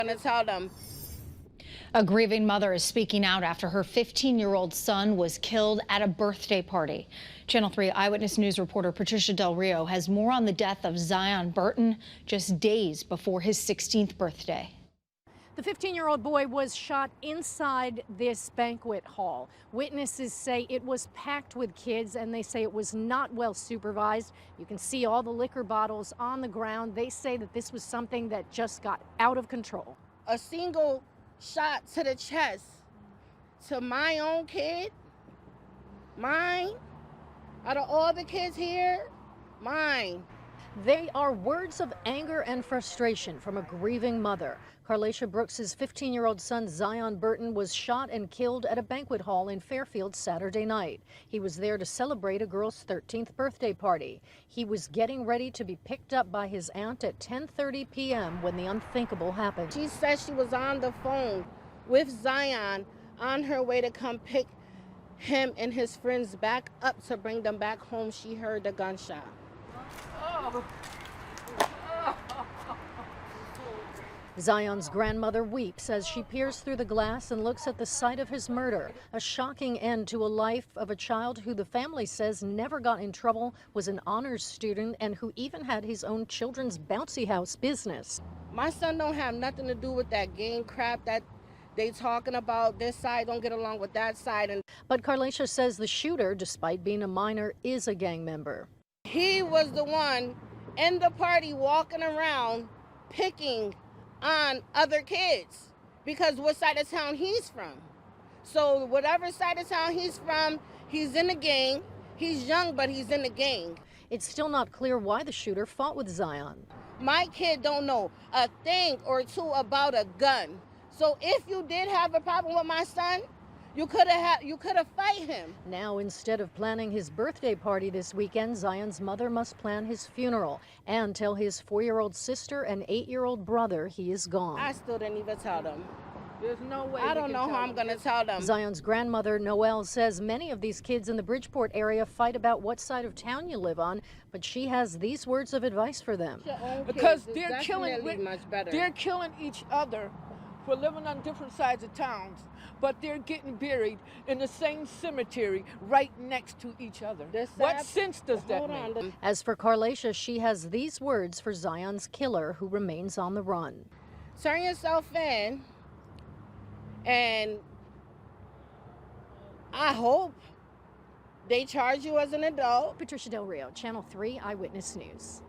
I'm gonna tell them. A grieving mother is speaking out after her 15-year-old son was killed at a birthday party. Channel 3 Eyewitness News reporter Patricia Del Rio has more on the death of Zion Burton just days before his 16th birthday. The 15-year-old boy was shot inside this banquet hall. Witnesses say it was packed with kids, and they say it was not well supervised. You can see all the liquor bottles on the ground. They say that this was something that just got out of control. A single shot to the chest to my own kid, mine, out of all the kids here, mine. They are words of anger and frustration from a grieving mother. Carlacia Brooks's 15-year-old son Zion Burton was shot and killed at a banquet hall in Fairfield Saturday night. He was there to celebrate a girl's 13th birthday party. He was getting ready to be picked up by his aunt at 10:30 p.m. when the unthinkable happened. She said she was on the phone with Zion on her way to come pick him and his friends back up to bring them back home. She heard the gunshot. Zion's grandmother weeps as she peers through the glass and looks at the site of his murder. A shocking end to a life of a child who the family says never got in trouble, was an honors student, and who even had his own children's bouncy house business. My son don't have nothing to do with that gang crap that they talking about. This side don't get along with that side. But Carlacia says the shooter, despite being a minor, is a gang member. He was the one in the party walking around picking on other kids because what side of town he's from. So whatever side of town he's from, he's in the gang. He's young, but he's in the gang. It's still not clear why the shooter fought with Zion. My kid don't know a thing or two about a gun. So if you did have a problem with my son, you could have fight him. Now, instead of planning his birthday party this weekend, Zion's mother must plan his funeral and tell his 4-year-old sister and 8-year-old brother he is gone. I still didn't even tell them. There's no way. I don't know how I'm going to tell them. Zion's grandmother, Noelle, says many of these kids in the Bridgeport area fight about what side of town you live on, but she has these words of advice for them. Because they're killing each other for living on different sides of towns, but they're getting buried in the same cemetery right next to each other. What sense does that make? As for Carlacia, she has these words for Zion's killer, who remains on the run. Turn yourself in, and I hope they charge you as an adult. Patricia Del Rio, Channel 3 Eyewitness News.